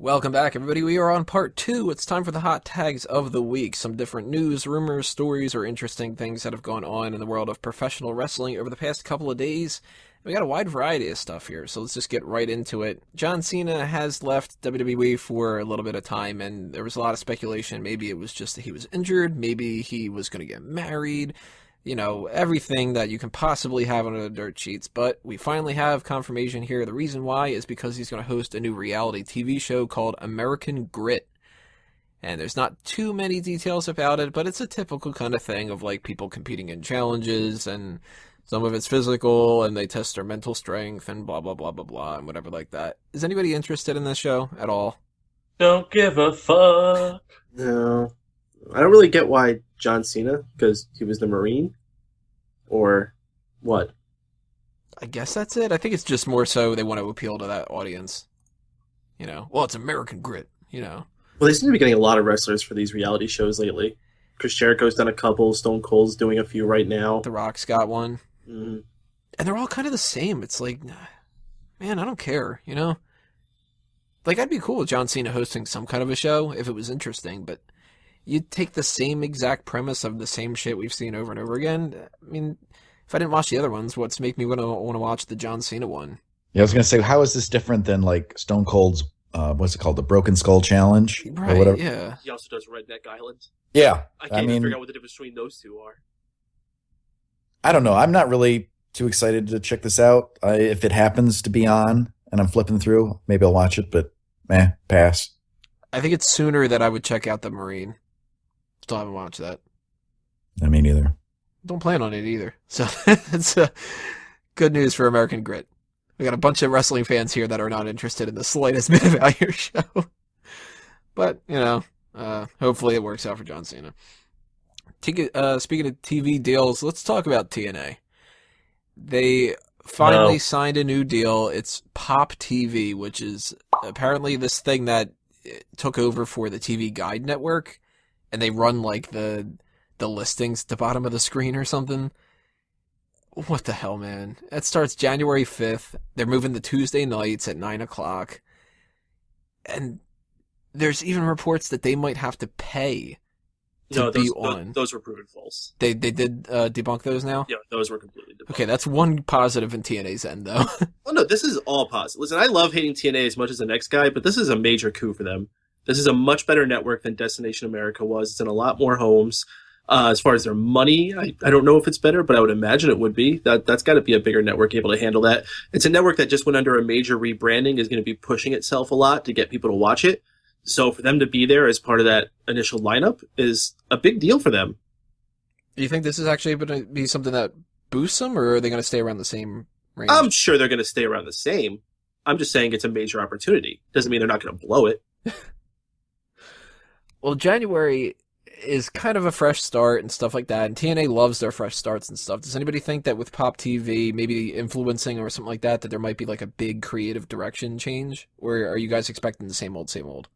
Welcome back, everybody. We are on part 2. It's time for the hot tags of the week. Some different news, rumors, stories, or interesting things that have gone on in the world of professional wrestling over the past couple of days. We got a wide variety of stuff here, so let's just get right into it. John Cena has left WWE for a little bit of time, and there was a lot of speculation. Maybe it was just that he was injured. Maybe he was going to get married. You know, everything that you can possibly have on the dirt sheets. But we finally have confirmation here. The reason why is because he's going to host a new reality TV show called American Grit. And there's not too many details about it, but it's a typical kind of thing of like people competing in challenges, and some of it's physical, and they test their mental strength, and blah, blah, blah, blah, blah, and whatever like that. Is anybody interested in this show at all? Don't give a fuck. No. I don't really get why John Cena, because he was the Marine, or what? I guess that's it. I think it's just more so they want to appeal to that audience. You know, well, it's American Grit, you know. Well, they seem to be getting a lot of wrestlers for these reality shows lately. Chris Jericho's done a couple, Stone Cold's doing a few right now. The Rock's got one. Mm-hmm. And they're all kind of the same. It's like, man, I don't care, you know? Like, I'd be cool with John Cena hosting some kind of a show if it was interesting, but you'd take the same exact premise of the same shit we've seen over and over again. I mean, if I didn't watch the other ones, what's make me want to watch the John Cena one? Yeah, I was going to say, how is this different than like Stone Cold's, what's it called, the Broken Skull Challenge? Right, or whatever? Yeah. He also does Redneck Island. Yeah. I can't even figure out what the difference between those two are. I don't know. I'm not really too excited to check this out. If it happens to be on and I'm flipping through, maybe I'll watch it, but pass. I think it's sooner that I would check out the Marine. Still haven't watched that. I mean, either. Don't plan on it either. So it's good news for American Grit. We got a bunch of wrestling fans here that are not interested in the slightest bit about your show. But, you know, hopefully it works out for John Cena. Speaking of TV deals, let's talk about TNA. They finally signed a new deal. It's Pop TV, which is apparently this thing that took over for the TV Guide network, and they run like the listings at the bottom of the screen or something. What the hell, man? It starts January 5th. They're moving to Tuesday nights at 9 o'clock. And there's even reports that they might have to pay to be on. Those were proven false. They did debunk those now? Yeah, those were completely debunked. Okay, that's one positive in TNA's end, though. Well, no, this is all positive. Listen, I love hating TNA as much as the next guy, but this is a major coup for them. This is a much better network than Destination America was. It's in a lot more homes. As far as their money, I don't know if it's better, but I would imagine it would be. That's got to be a bigger network able to handle that. It's a network that just went under a major rebranding, is going to be pushing itself a lot to get people to watch it. So for them to be there as part of that initial lineup is a big deal for them. Do you think this is actually going to be something that boosts them, or are they going to stay around the same range? I'm sure they're going to stay around the same. I'm just saying it's a major opportunity. Doesn't mean they're not going to blow it. Well, January is kind of a fresh start and stuff like that, and TNA loves their fresh starts and stuff. Does anybody think that with Pop TV, maybe influencing or something like that, that there might be like a big creative direction change? Or are you guys expecting the same old, same old?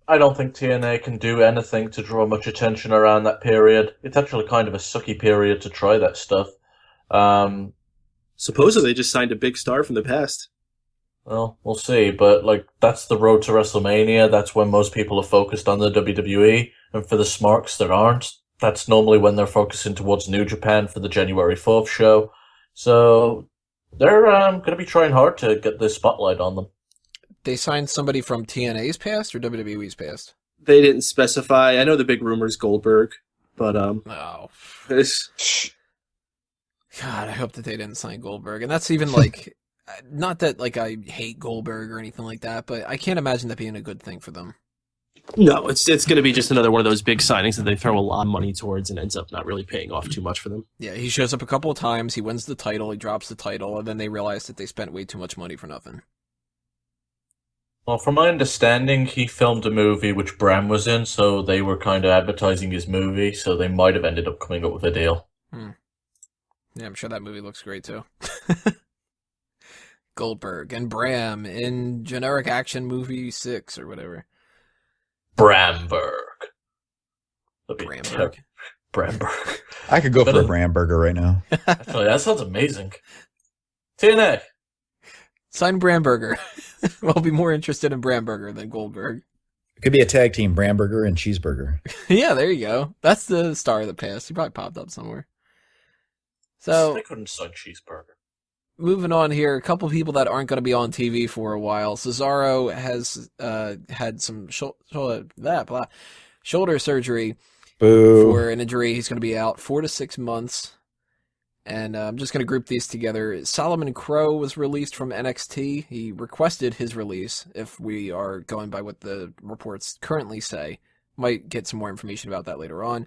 I don't think TNA can do anything to draw much attention around that period. It's actually kind of a sucky period to try that stuff. Supposedly they just signed a big star from the past. Well, we'll see, but like that's the road to WrestleMania. That's when most people are focused on the WWE, and for the Smarks that aren't, that's normally when they're focusing towards New Japan for the January 4th show. So they're going to be trying hard to get the spotlight on them. They signed somebody from TNA's past or WWE's past? They didn't specify. I know the big rumor's Goldberg, but Oh. God, I hope that they didn't sign Goldberg. And that's even like, not that like I hate Goldberg or anything like that, but I can't imagine that being a good thing for them. No, it's going to be just another one of those big signings that they throw a lot of money towards and ends up not really paying off too much for them. Yeah, he shows up a couple of times, he wins the title, he drops the title, and then they realize that they spent way too much money for nothing. Well, from my understanding, he filmed a movie which Bram was in, so they were kind of advertising his movie, so they might have ended up coming up with a deal. Yeah, I'm sure that movie looks great, too. Goldberg and Bram in Generic Action Movie 6 or whatever. Bramberg. Bramberg. Bramberg. I could go for a Bramburger right now. Actually, that sounds amazing. TNA. Sign Bramberger. I'll be more interested in Bramberger than Goldberg. It could be a tag team, Bramberger and Cheeseburger. Yeah, there you go. That's the star of the past. He probably popped up somewhere. So I couldn't sign Cheeseburger. moving on here, a couple people that aren't going to be on TV for a while. Cesaro has had some shoulder surgery Boo. for an injury. He's going to be out 4 to 6 months. And I'm just going to group these together. Solomon Crowe was released from NXT. He requested his release, if we are going by what the reports currently say. Might get some more information about that later on.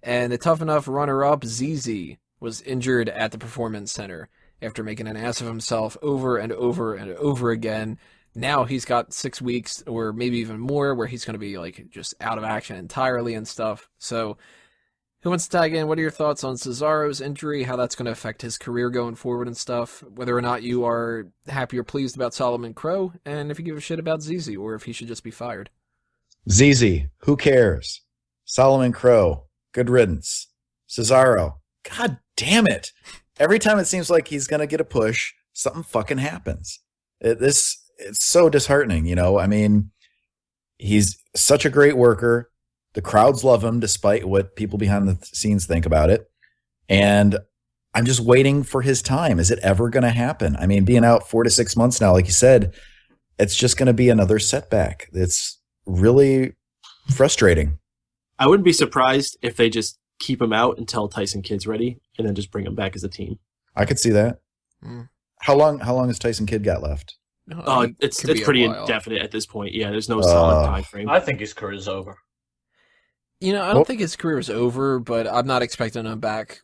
And the Tough Enough runner-up, ZZ, was injured at the Performance Center after making an ass of himself over and over and over again. Now he's got 6 weeks, or maybe even more, where he's going to be like just out of action entirely and stuff. So who wants to tag in? What are your thoughts on Cesaro's injury, how that's going to affect his career going forward and stuff, whether or not you are happy or pleased about Solomon Crowe, and if you give a shit about ZZ, or if he should just be fired? ZZ, who cares? Solomon Crowe, good riddance. Cesaro, god damn it. Every time it seems like he's going to get a push, something fucking happens. It's so disheartening, you know? I mean, he's such a great worker. The crowds love him despite what people behind the scenes think about it. And I'm just waiting for his time. Is it ever going to happen? I mean, being out 4 to 6 months now, like you said, it's just going to be another setback. It's really frustrating. I wouldn't be surprised if they just keep him out until Tyson Kidd's ready and then just bring him back as a team. I could see that. Mm. How long has Tyson Kidd got left? Oh, it's pretty indefinite at this point. Yeah, there's no solid time frame. I think his career's over. You know, I don't think his career is over, but I'm not expecting him back,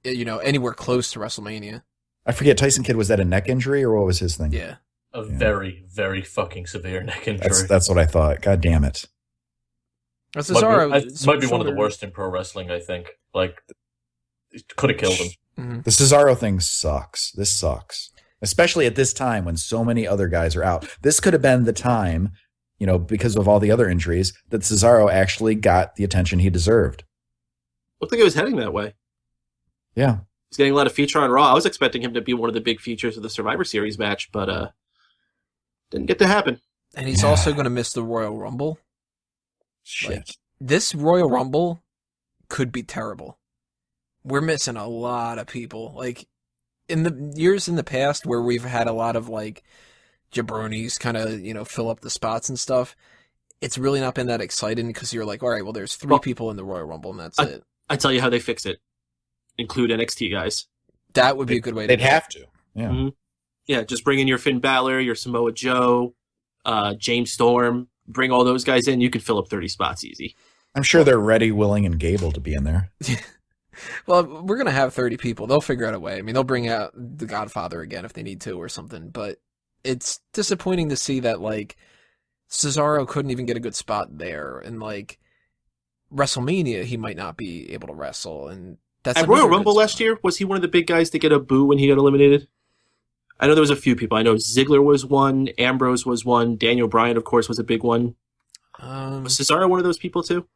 you know, anywhere close to WrestleMania. I forget, Tyson Kidd, was that a neck injury or what was his thing? Yeah. Very, very fucking severe neck injury. That's what I thought. God damn it. Cesaro might be one of the worst in pro wrestling, I think. Like, it could have killed him. Mm-hmm. The Cesaro thing sucks. This sucks. Especially at this time when so many other guys are out. This could have been the time, you know, because of all the other injuries, that Cesaro actually got the attention he deserved. Looked like it was heading that way. Yeah. He's getting a lot of feature on Raw. I was expecting him to be one of the big features of the Survivor Series match, but didn't get to happen. And he's also going to miss the Royal Rumble. Shit. Like, this Royal Rumble could be terrible. We're missing a lot of people. Like, in the years in the past where we've had a lot of, like, jabronis kind of, you know, fill up the spots and stuff, it's really not been that exciting because you're like, all right, well, there's 3 people in the Royal Rumble and that's it. I tell you how they fix it. Include NXT guys. That would be a good way to They'd do it. have to. Yeah. Mm-hmm. Yeah, just bring in your Finn Balor, your Samoa Joe, James Storm. Bring all those guys in. You could fill up 30 spots easy. I'm sure they're ready, willing, and able to be in there. Well, we're going to have 30 people. They'll figure out a way. I mean, they'll bring out the Godfather again if they need to or something. But it's disappointing to see that, like, Cesaro couldn't even get a good spot there. And, like, WrestleMania, he might not be able to wrestle. And that's at Royal Rumble last year, was he one of the big guys to get a boo when he got eliminated? I know there was a few people. I know Ziggler was one, Ambrose was one, Daniel Bryan, of course, was a big one. Was Cesaro one of those people too?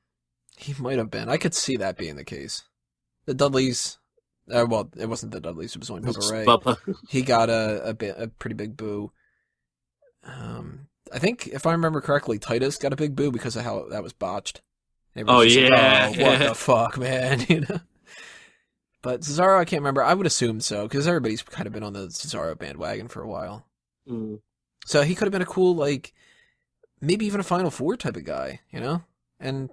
He might have been. I could see that being the case. The Dudleys, well, it wasn't the Dudleys. It was only Bubba Ray. Bubba. He got a pretty big boo. I think, if I remember correctly, Titus got a big boo because of how that was botched. Everybody's just like, what the fuck, man? You know. But Cesaro, I can't remember. I would assume so, because everybody's kind of been on the Cesaro bandwagon for a while. Mm. So he could have been a cool, like, maybe even a Final Four type of guy, you know? And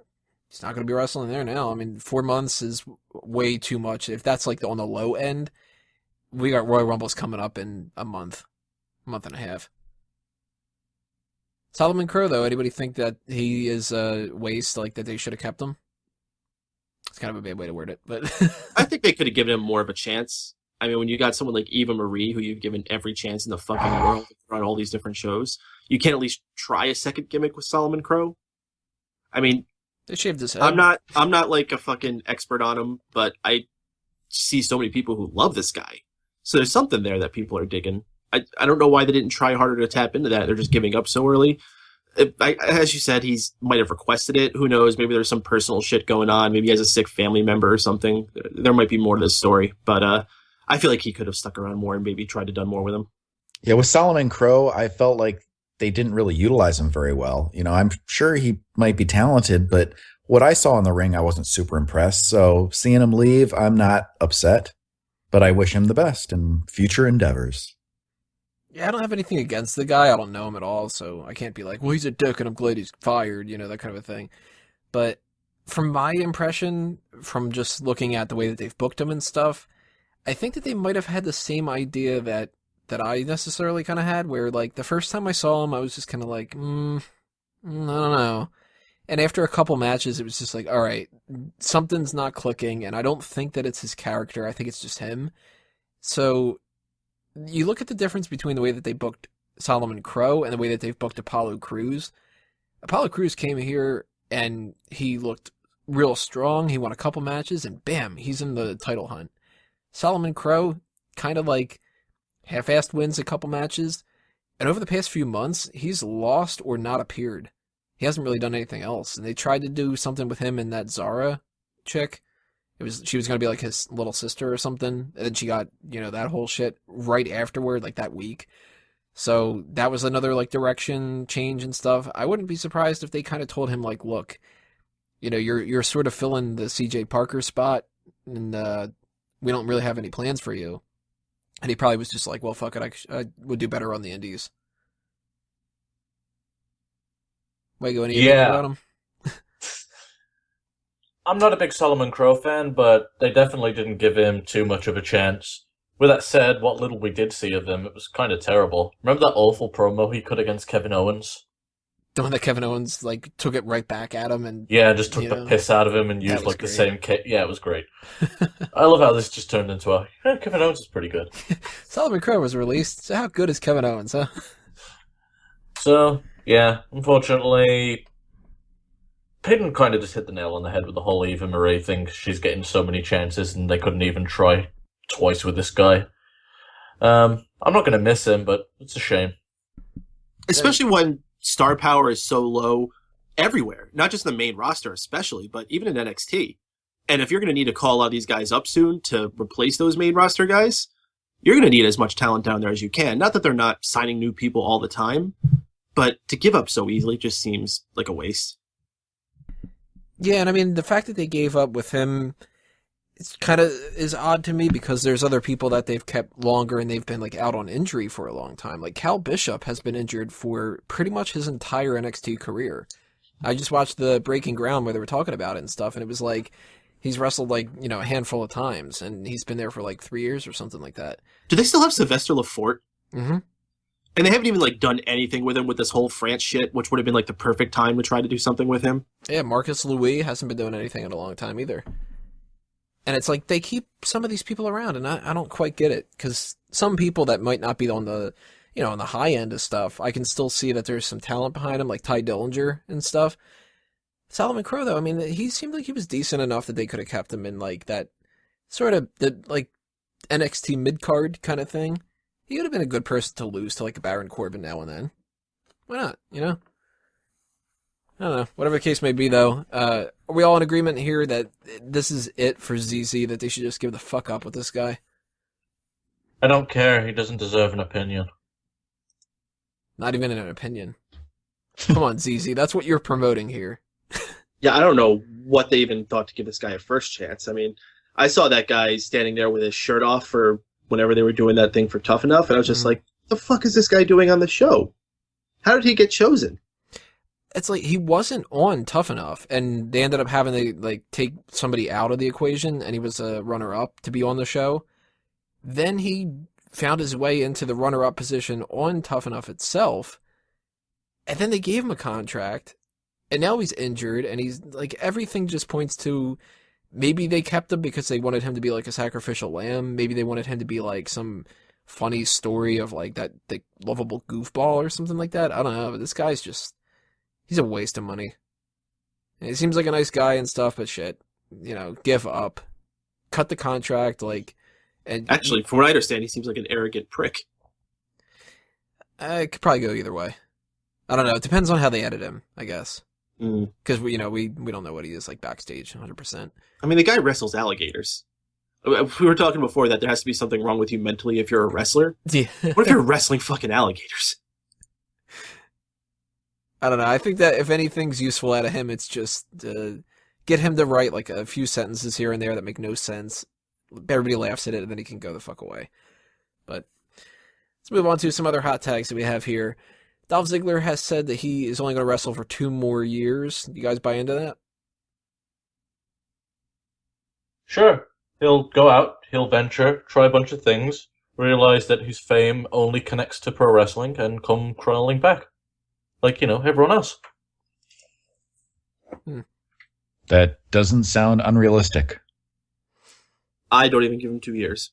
he's not going to be wrestling there now. I mean, 4 months is way too much. If that's, like, on the low end, we got Royal Rumbles coming up in a month and a half. Solomon Crowe, though, anybody think that he is a waste, like, that they should have kept him? It's kind of a bad way to word it, but I think they could have given him more of a chance. I mean, when you got someone like Eva Marie, who you've given every chance in the fucking world to run all these different shows, you can't at least try a second gimmick with Solomon Crowe. I mean, they shaved his head. I'm not like a fucking expert on him, but I see so many people who love this guy. So there's something there that people are digging. I don't know why they didn't try harder to tap into that. They're just giving up so early. As you said, he might have requested it. Who knows? Maybe there's some personal shit going on. Maybe he has a sick family member or something. There might be more to this story. But I feel like he could have stuck around more and maybe tried to done more with him. Yeah, with Solomon Crowe, I felt like they didn't really utilize him very well. I'm sure he might be talented, but what I saw in the ring, I wasn't super impressed. So seeing him leave, I'm not upset, but I wish him the best in future endeavors. Yeah, I don't have anything against the guy. I don't know him at all, so I can't be like, well, he's a dick and I'm glad he's fired, that kind of a thing. But from my impression, from just looking at the way that they've booked him and stuff, I think that they might have had the same idea that I necessarily kind of had, where, like, the first time I saw him, I was just kind of like, I don't know. And after a couple matches, it was just like, all right, something's not clicking, and I don't think that it's his character. I think it's just him. So you look at the difference between the way that they booked Solomon Crowe and the way that they've booked Apollo Crews. Apollo Crews came here, and he looked real strong. He won a couple matches, and bam, he's in the title hunt. Solomon Crowe, kind of like half-assed wins a couple matches, and over the past few months, he's lost or not appeared. He hasn't really done anything else, and they tried to do something with him and that Zara chick. She was going to be like his little sister or something, and then she got, that whole shit right afterward, like that week. So that was another, like, direction change and stuff. I wouldn't be surprised if they kind of told him, like, look, you're sort of filling the CJ Parker spot, and we don't really have any plans for you. And he probably was just like, well, fuck it, I would do better on the indies. Wait, anything about him? I'm not a big Solomon Crowe fan, but they definitely didn't give him too much of a chance. With that said, what little we did see of him, it was kind of terrible. Remember that awful promo he cut against Kevin Owens? The one that Kevin Owens, like, took it right back at him and... Yeah, just took the piss out of him and used, like, great. The same kit. Yeah, it was great. I love how this just turned into Kevin Owens is pretty good. Solomon Crowe was released, so how good is Kevin Owens, huh? So, yeah, unfortunately, Peyton kind of just hit the nail on the head with the whole Eva Marie thing. She's getting so many chances and they couldn't even try twice with this guy. I'm not going to miss him, but it's a shame. Especially when star power is so low everywhere, not just the main roster especially, but even in NXT. And if you're going to need to call all these guys up soon to replace those main roster guys, you're going to need as much talent down there as you can. Not that they're not signing new people all the time, but to give up so easily just seems like a waste. Yeah, and I mean, the fact that they gave up with him is odd to me, because there's other people that they've kept longer and they've been, like, out on injury for a long time. Like, Cal Bishop has been injured for pretty much his entire NXT career. I just watched the Breaking Ground where they were talking about it and stuff, and it was like, he's wrestled, like, a handful of times, and he's been there for, like, 3 years or something like that. Do they still have Sylvester Lafort? Mm-hmm. And they haven't even, like, done anything with him with this whole France shit, which would have been, like, the perfect time to try to do something with him. Yeah, Marcus Louis hasn't been doing anything in a long time either. And it's like, they keep some of these people around, and I don't quite get it, because some people that might not be on the, on the high end of stuff, I can still see that there's some talent behind him, like Ty Dillinger and stuff. Solomon Crowe, though, I mean, he seemed like he was decent enough that they could have kept him in, like, that sort of, like, NXT mid-card kind of thing. He would have been a good person to lose to, like, a Baron Corbin now and then. Why not, I don't know. Whatever the case may be, though, are we all in agreement here that this is it for ZZ, that they should just give the fuck up with this guy? I don't care. He doesn't deserve an opinion. Not even an opinion. Come on, ZZ. That's what you're promoting here. Yeah, I don't know what they even thought to give this guy a first chance. I mean, I saw that guy standing there with his shirt off for whenever they were doing that thing for Tough Enough, and I was just like, what the fuck is this guy doing on the show? How did he get chosen? It's like, he wasn't on Tough Enough, and they ended up having to, like, take somebody out of the equation, and he was a runner-up to be on the show. Then he found his way into the runner-up position on Tough Enough itself, and then they gave him a contract, and now he's injured, and he's, like, everything just points to, maybe they kept him because they wanted him to be, like, a sacrificial lamb, maybe they wanted him to be, like, some funny story of, like, that the lovable goofball or something like that. I don't know, but this guy's just... he's a waste of money. And he seems like a nice guy and stuff, but shit, give up. Cut the contract, like... and actually, from what I understand, he seems like an arrogant prick. It could probably go either way. I don't know. It depends on how they edit him, I guess. Because, we don't know what he is like backstage, 100%. I mean, the guy wrestles alligators. We were talking before that there has to be something wrong with you mentally if you're a wrestler. Yeah. What if you're wrestling fucking alligators? I don't know. I think that if anything's useful out of him, it's just get him to write like a few sentences here and there that make no sense. Everybody laughs at it, and then he can go the fuck away. But let's move on to some other hot tags that we have here. Dolph Ziggler has said that he is only going to wrestle for 2 more years. You guys buy into that? Sure. He'll go out, he'll venture, try a bunch of things, realize that his fame only connects to pro wrestling, and come crawling back. Like, everyone else. That doesn't sound unrealistic. I don't even give him 2 years.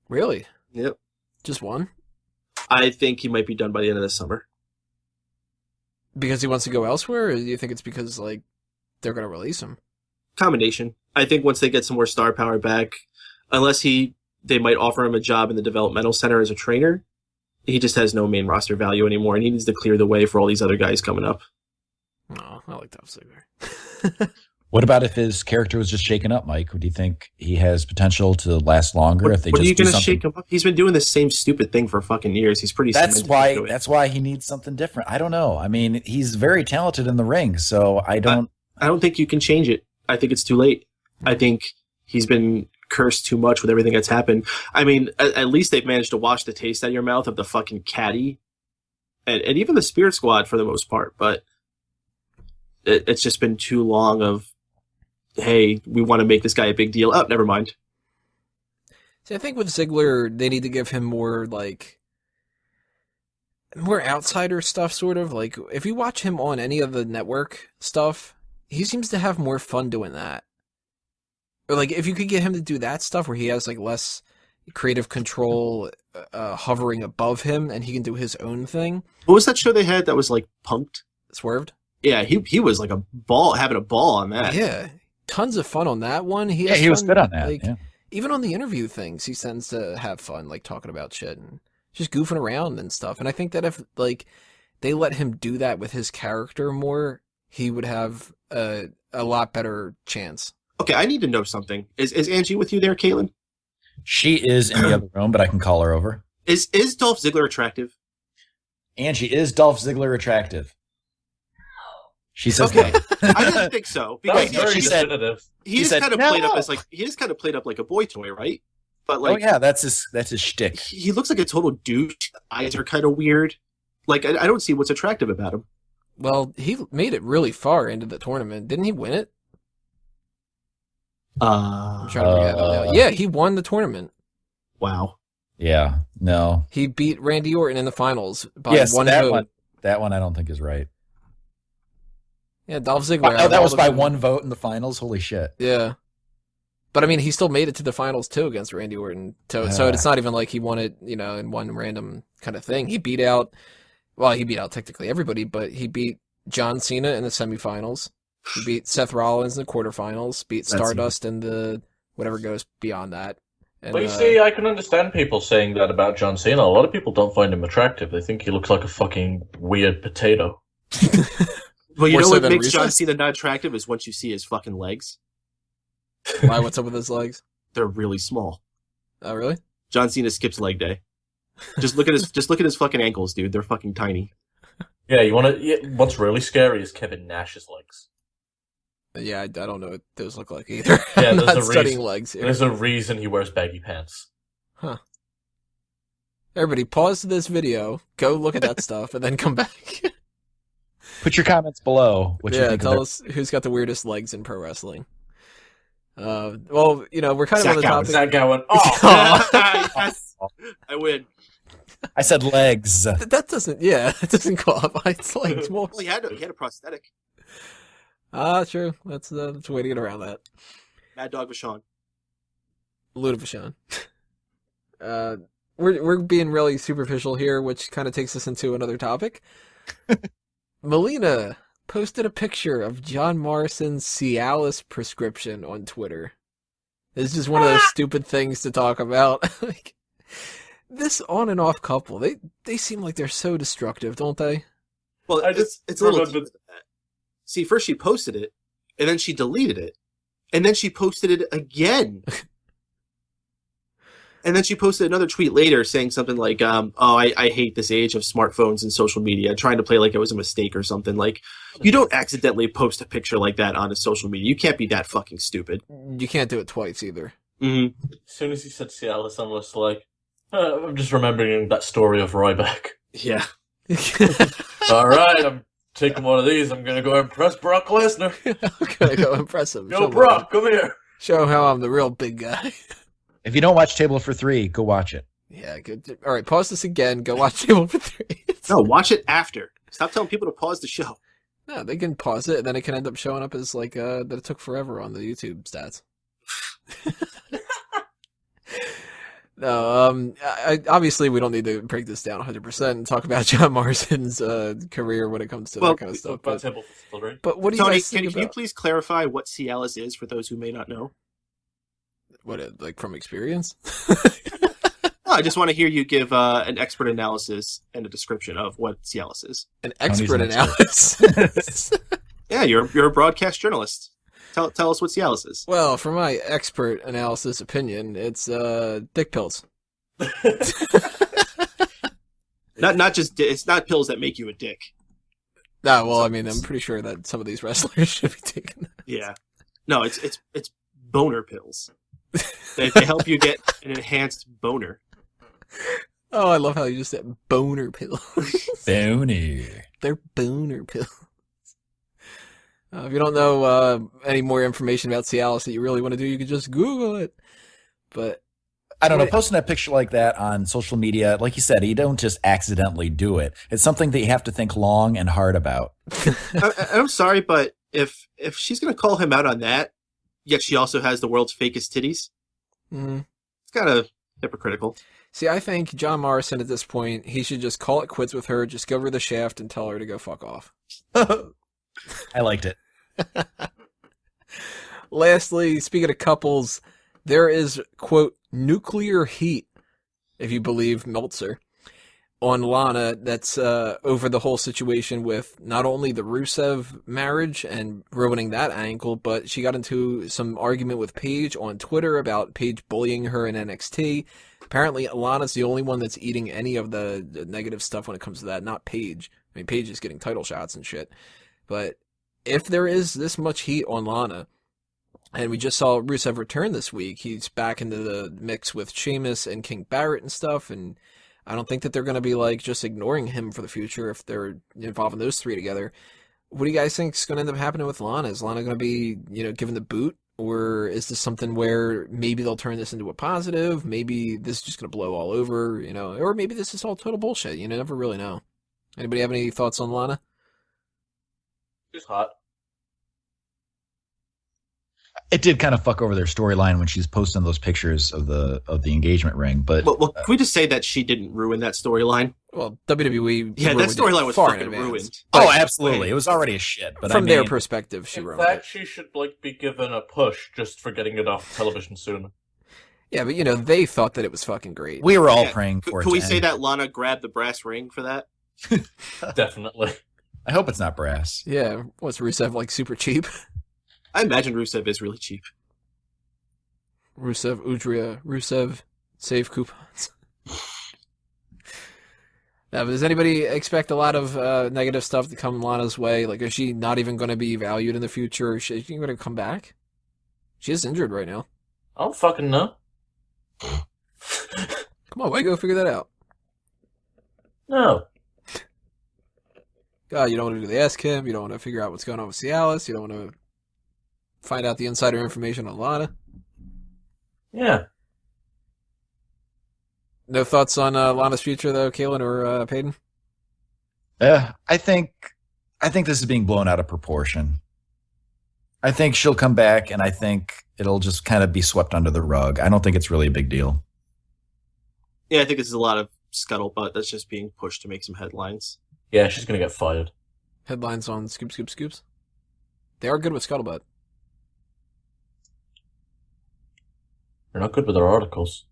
Really? Yep. Just 1? I think he might be done by the end of this summer. Because he wants to go elsewhere, or do you think it's because, like, they're going to release him? Combination. I think once they get some more star power back, unless they might offer him a job in the developmental center as a trainer, he just has no main roster value anymore, and he needs to clear the way for all these other guys coming up. Oh, I like Dolph Ziggler. What about if his character was just shaken up, Mike? Would you think he has potential to last longer if they what just are you do going to something? shake him up? He's been doing the same stupid thing for fucking years. He's pretty. That's cemented into it. That's why he needs something different. I don't know. I mean, he's very talented in the ring, so I don't think you can change it. I think it's too late. I think he's been cursed too much with everything that's happened. I mean, at least they've managed to wash the taste out of your mouth of the fucking caddy and even the Spirit Squad for the most part. But it's just been too long of, hey, we want to make this guy a big deal. Oh, never mind. See, I think with Ziggler, they need to give him more outsider stuff, sort of. Like, if you watch him on any of the network stuff, he seems to have more fun doing that. Or, like, if you could get him to do that stuff where he has, like, less creative control hovering above him and he can do his own thing. What was that show they had that was, like, Punked? Swerved? Yeah, he was, like, having a ball on that. Yeah. Tons of fun on that one. Yeah, he was good on that. Like, yeah. Even on the interview things, he tends to have fun, like, talking about shit and just goofing around and stuff. And I think that if, like, they let him do that with his character more, he would have a lot better chance. Okay, I need to know something. Is Angie with you there, Caitlin? She is in the other room, but I can call her over. Is Dolph Ziggler attractive? Angie, is Dolph Ziggler attractive? She says Okay. no. I didn't think so because That's very she said- definitive. he just said, kind of "No." played up as like a boy toy, right? But like, Oh yeah, that's his shtick. he looks like a total douche. The eyes are kind of weird. Like I don't see what's attractive about him. Well, he made it really far into the tournament. Didn't he win it? I'm trying to forget. Now. Yeah, he won the tournament. Wow. Yeah, no. He beat Randy Orton in the finals by Yes, one that vote. one. That one I don't think is right. Yeah, Dolph Ziggler. Oh, that was by one vote in the finals. Holy shit! Yeah. But I mean, he still made it to the finals too against Randy Orton. So it's not even like he won it, in one random kind of thing. He beat out technically everybody, but he beat John Cena in the semifinals. He beat Seth Rollins in the quarterfinals. Beat Stardust in the whatever goes beyond that. And, But you see, I can understand people saying that about John Cena. A lot of people don't find him attractive. They think he looks like a fucking weird potato. Well, you More know so what than makes Rusev? John Cena not attractive is once you see his fucking legs. why? What's up with his legs? They're really small. Oh, really? John Cena skips leg day. Just look at his fucking ankles, dude. They're fucking tiny. Yeah, what's really scary is Kevin Nash's legs. Yeah, I don't know what those look like either. Yeah, I'm there's not a studying reason. legs here. There's a reason he wears baggy pants. Huh. Everybody, pause this video, go look at that stuff, and then come back. Put your comments below. What you Yeah, think of tell their- us who's got the weirdest legs in pro wrestling. Well, we're kind of on the topic. Zach Gowen. Oh, Yes, I win. I said legs. That doesn't qualify. It's legs more. Well, he had a prosthetic. True. That's a way to get around that. Mad Dog Vachon. Ludovichan. We're being really superficial here, which kind of takes us into another topic. Melina posted a picture of John Morrison's Cialis prescription on Twitter. It's just one of those stupid things to talk about. Like, this on and off couple, they seem like they're so destructive, don't they? Well, I just it's a little remembered- deeper than that. See, first she posted it, and then she deleted it, and then she posted it again. And then she posted another tweet later saying something like, I hate this age of smartphones and social media, trying to play like it was a mistake or something. Like, you don't accidentally post a picture like that on a social media. You can't be that fucking stupid. You can't do it twice either. Mm-hmm. As soon as he said Cialis, I'm just like, I'm just remembering that story of Ryback. Yeah. All right, I'm taking one of these. I'm going to go impress Brock Lesnar. I'm gonna go impress him. Yo, Brock, come here. Show him how I'm the real big guy. If you don't watch Table for Three, go watch it. Yeah, good. All right, pause this again. Go watch Table for Three. No, watch it after. Stop telling people to pause the show. No, they can pause it, and then it can end up showing up as like that it took forever on the YouTube stats. No, obviously we don't need to break this down 100% and talk about John Morrison's career when it comes to that kind of stuff. But what do you Tony, guys think can you about? please clarify what Cialis is for those who may not know? What, like from experience? No, I just want to hear you give an expert analysis and a description of what Cialis is. An expert analysis. Yeah, you're a broadcast journalist. Tell us what Cialis is. Well, for my expert analysis opinion, it's dick pills. Not just it's not pills that make you a dick. No, well, I mean, I'm pretty sure that some of these wrestlers should be taking that. Yeah, no, it's boner pills. They help you get an enhanced boner. Oh, I love how you just said boner pills. Boner. They're boner pills. If you don't know any more information about Cialis that you really want to do, you can just Google it. But I don't know, posting a picture like that on social media, like you said, you don't just accidentally do it. It's something that you have to think long and hard about. I'm sorry, but if she's going to call him out on that, yet she also has the world's fakest titties, it's kind of hypocritical. See, I think John Morrison at this point, he should just call it quits with her, just give her the shaft and tell her to go fuck off. I liked it. Lastly, speaking of couples, there is, quote, nuclear heat, if you believe Meltzer, on Lana that's over the whole situation with not only the Rusev marriage and ruining that angle, but she got into some argument with Paige on Twitter about Paige bullying her in NXT. Apparently, Lana's the only one that's eating any of the negative stuff when it comes to that, not Paige. I mean, Paige is getting title shots and shit. But if there is this much heat on Lana, and we just saw Rusev return this week, he's back into the mix with Sheamus and King Barrett and stuff, and I don't think that they're going to be like just ignoring him for the future if they're involving those three together. What do you guys think is going to end up happening with Lana? Is Lana going to be, given the boot? Or is this something where maybe they'll turn this into a positive? Maybe this is just going to blow all over, or maybe this is all total bullshit. You never really know. Anybody have any thoughts on Lana? She's hot. It did kind of fuck over their storyline when she's posting those pictures of the engagement ring, but well, can we just say that she didn't ruin that storyline? Well, WWE, yeah, that storyline was far fucking ruined. Oh, absolutely, it was already a shit. But from their perspective, she ruined it. In fact, she should be given a push just for getting it off television sooner. Yeah, but they thought that it was fucking great. We were all praying for it. Can we say that Lana grabbed the brass ring for that? Definitely. I hope it's not brass. Yeah, what's Rusev like super cheap? I imagine Rusev is really cheap. Rusev, Udria, Rusev, save coupons. Now, does anybody expect a lot of negative stuff to come Lana's way? Like, is she not even going to be valued in the future? Is she going to come back? She is injured right now. I don't fucking know. Come on, why go figure that out? No. God, you don't want to do the ask him. You don't want to figure out what's going on with Cialis. You don't want to find out the insider information on Lana. Yeah. No thoughts on Lana's future, though, Kaylin or Peyton? Yeah, I think this is being blown out of proportion. I think she'll come back, and I think it'll just kind of be swept under the rug. I don't think it's really a big deal. Yeah, I think this is a lot of scuttlebutt that's just being pushed to make some headlines. Yeah, she's going to get fired. Headlines on Scoop, Scoop, Scoops? They are good with scuttlebutt. They're not good with their articles.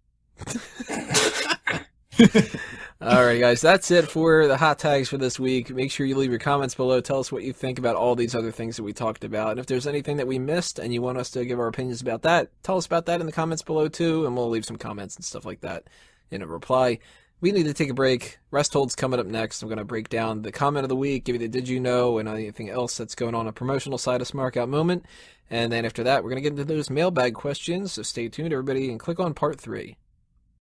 All right, guys, that's it for the hot tags for this week. Make sure you leave your comments below. Tell us what you think about all these other things that we talked about. And if there's anything that we missed and you want us to give our opinions about that, tell us about that in the comments below too, and we'll leave some comments and stuff like that in a reply. We need to take a break. Rest Hold's coming up next. I'm going to break down the comment of the week, give you the Did You Know, and anything else that's going on a promotional side of Smark Out Moment. And then after that, we're going to get into those mailbag questions, so stay tuned, everybody, and click on part 3.